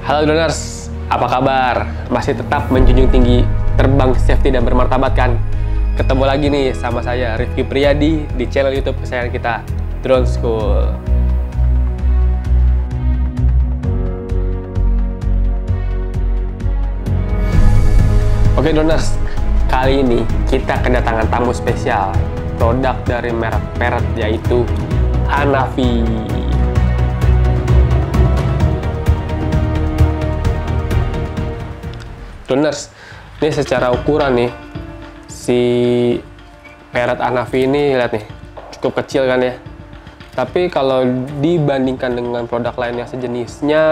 Halo Droners, apa kabar? Masih tetap menjunjung tinggi terbang safety dan bermartabat kan? Ketemu lagi nih sama saya Rifki Priyadi di channel YouTube kesayangan kita, Drone School. Oke Droners, kali ini kita kedatangan tamu spesial, produk dari merek Parrot yaitu Hanafi. Droners, ini secara ukuran nih, si Parrot Hanafi ini lihat nih, cukup kecil kan ya. Tapi kalau dibandingkan dengan produk lain yang sejenisnya,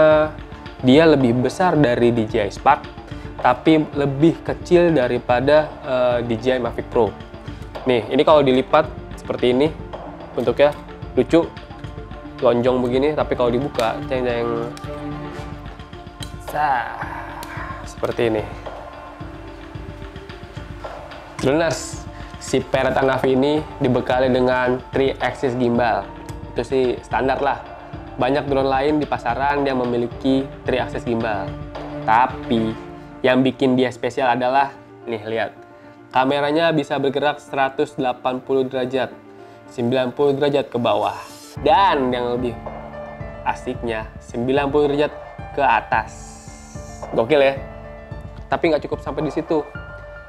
dia lebih besar dari DJI Spark, tapi lebih kecil daripada DJI Mavic Pro. Nih, ini kalau dilipat seperti ini, bentuknya lucu, lonjong begini, tapi kalau dibuka, ceng-ceng, seperti ini. Droners, si Parrot Hanafi ini dibekali dengan 3-axis gimbal. Itu sih standar lah. Banyak drone lain di pasaran yang memiliki 3-axis gimbal. Tapi yang bikin dia spesial adalah, nih lihat, kameranya bisa bergerak 180 derajat, 90 derajat ke bawah. Dan yang lebih asiknya, 90 derajat ke atas. Gokil ya? Tapi nggak cukup sampai di situ.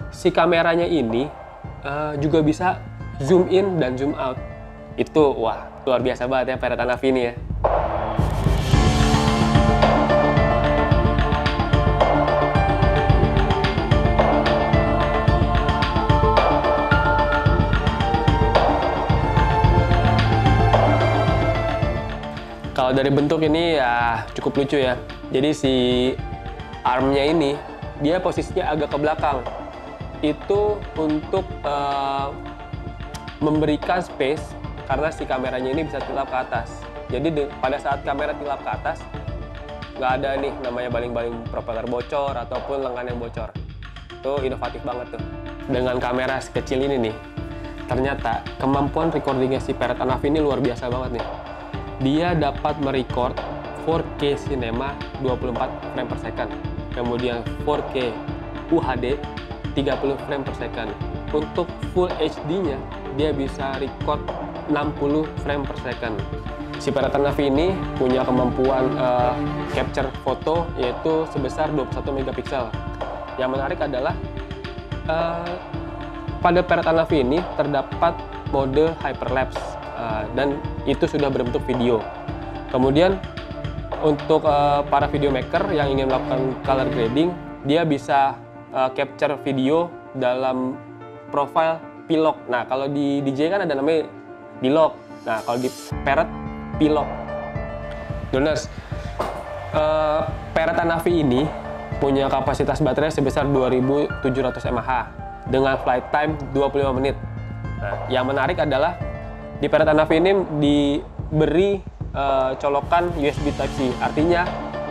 Si kameranya ini juga bisa zoom in dan zoom out. Itu wah, luar biasa banget ya Parrot Hanafi ini ya. Kalau dari bentuk ini ya cukup lucu ya. Jadi si armnya ini dia posisinya agak ke belakang. Itu untuk memberikan space karena si kameranya ini bisa tilap ke atas. Jadi pada saat kamera tilap ke atas, nggak ada nih namanya baling-baling propeller bocor ataupun lengan yang bocor. Itu inovatif banget tuh. Dengan kamera sekecil ini nih, ternyata kemampuan recordingnya si Parrot Hanafi ini luar biasa banget nih. Dia dapat merecord 4K Cinema 24 frame per second. Kemudian 4K UHD 30 frame per second. Untuk Full HD-nya, dia bisa record 60 frame per second. Si Parrot Hanafi ini punya kemampuan capture foto yaitu sebesar 21 megapiksel. Yang menarik adalah pada Parrot Hanafi ini terdapat mode hyperlapse dan itu sudah berbentuk video. Kemudian untuk para video maker yang ingin melakukan color grading, dia bisa capture video dalam profile P-Log. Nah, kalau di DJI kan ada namanya D-Log. Nah, kalau di Parrot, P-Log. Droners, Parrot Hanafi ini punya kapasitas baterai sebesar 2700 mAh dengan flight time 25 menit. Nah, yang menarik adalah di Parrot Hanafi ini diberi colokan USB Type-C. Artinya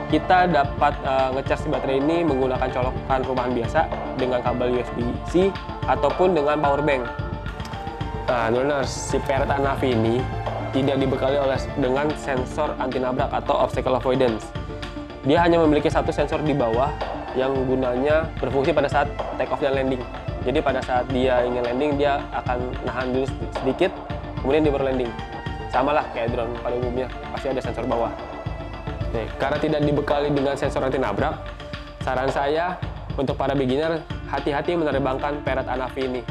kita dapat ngecas baterai ini menggunakan colokan rumahan biasa dengan kabel USB-C ataupun dengan power bank. Nah, Droners, si Parrot Hanafi ini tidak dibekali dengan sensor anti nabrak atau obstacle avoidance. Dia hanya memiliki satu sensor di bawah yang gunanya berfungsi pada saat take off dan landing. Jadi pada saat dia ingin landing, dia akan nahan dulu sedikit, kemudian dia baru landing. Sama lah kayak drone pada umumnya, pasti ada sensor bawah. Nih, karena tidak dibekali dengan sensor anti nabrak, saran saya untuk para beginner, hati-hati menerbangkan Parrot Hanafi ini.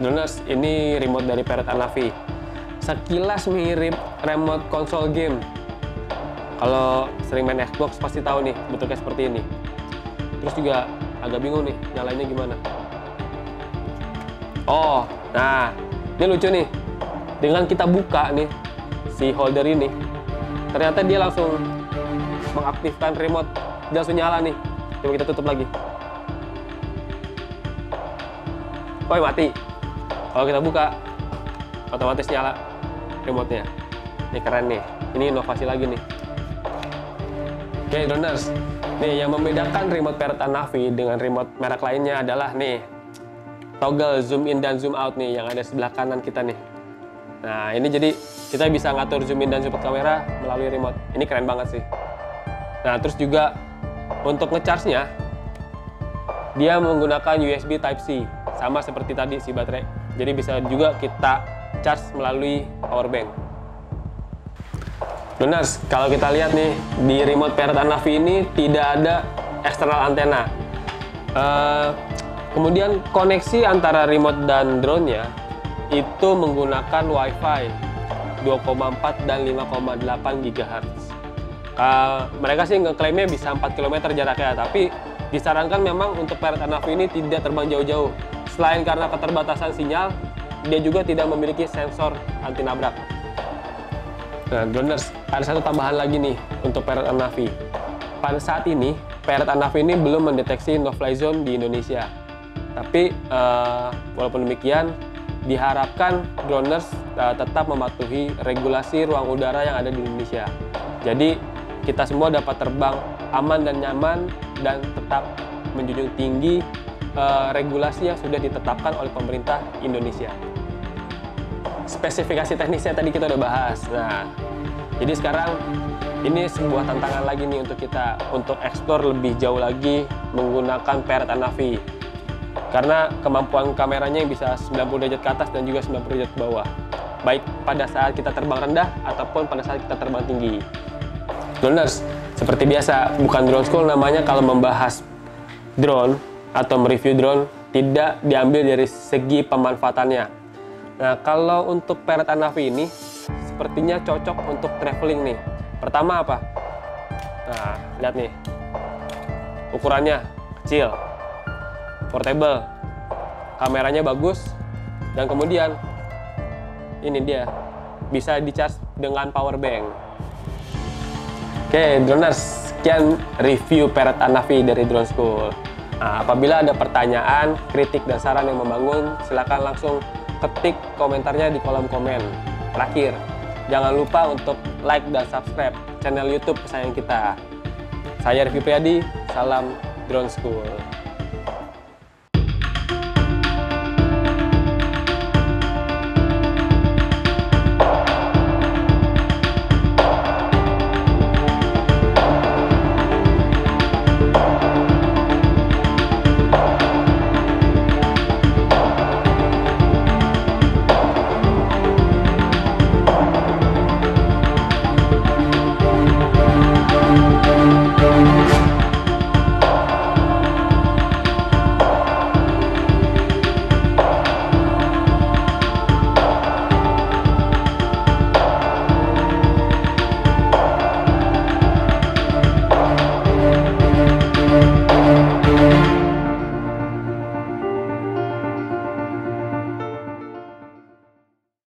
Droners, ini remote dari Parrot Hanafi. Sekilas mirip remote konsol game. Kalau sering main Xbox pasti tahu nih, bentuknya seperti ini. Terus juga agak bingung nih, nyalainnya gimana. Oh, nah, ini lucu nih. Dengan kita buka nih, si holder ini, ternyata dia langsung mengaktifkan remote. Dia langsung nyala nih. Coba kita tutup lagi. Oh, mati. Kalau kita buka, otomatis nyala remote-nya. Ini keren nih. Ini inovasi lagi nih. Oke, Droners. Nih, yang membedakan remote Parrot Hanafi dengan remote merek lainnya adalah nih, toggle zoom in dan zoom out nih, yang ada sebelah kanan kita nih. Nah, ini jadi kita bisa ngatur zoom in dan zoom out kamera melalui remote. Ini keren banget sih. Nah, terus juga Untuk ngecharge-nya, dia menggunakan USB Type-C, sama seperti tadi si baterai. Jadi bisa juga kita charge melalui power bank. Droners, kalau kita lihat nih, di remote Parrot Anavi ini tidak ada eksternal antena. Kemudian koneksi antara remote dan drone-nya itu menggunakan Wi-Fi 2,4 dan 5,8 GHz. Mereka sih ngeklaimnya bisa 4 km jaraknya, tapi disarankan memang untuk Parrot Anavi ini tidak terbang jauh-jauh. Selain karena keterbatasan sinyal, dia juga tidak memiliki sensor anti nabrak. Nah, Droners, ada satu tambahan lagi nih untuk Parrot Anavi. Pada saat ini, Parrot Anavi ini belum mendeteksi no-fly zone di Indonesia. Tapi, walaupun demikian, diharapkan Droners tetap mematuhi regulasi ruang udara yang ada di Indonesia. Jadi, kita semua dapat terbang aman dan nyaman dan tetap menjunjung tinggi regulasi yang sudah ditetapkan oleh pemerintah Indonesia. Spesifikasi teknisnya tadi kita udah bahas. Nah, jadi sekarang ini sebuah tantangan lagi nih untuk kita untuk eksplor lebih jauh lagi menggunakan Parrot Anavi. Karena kemampuan kameranya yang bisa 90 derajat ke atas dan juga 90 derajat ke bawah. Baik pada saat kita terbang rendah ataupun pada saat kita terbang tinggi. Droners, seperti biasa, bukan Drone School namanya kalau membahas drone atau mereview drone tidak diambil dari segi pemanfaatannya. Nah, kalau untuk Parrot Anavi ini sepertinya cocok untuk traveling nih. Pertama apa? Nah, lihat nih. Ukurannya kecil, portable, kameranya bagus, dan kemudian ini dia, bisa di-charge dengan power bank. Oke, Droners, sekian review Parrot Anavi dari Drone School. Nah, apabila ada pertanyaan, kritik, dan saran yang membangun, silakan langsung ketik komentarnya di kolom komen. Terakhir, jangan lupa untuk like dan subscribe channel YouTube kesayangan kita. Saya Rifki Priadi, salam Drone School.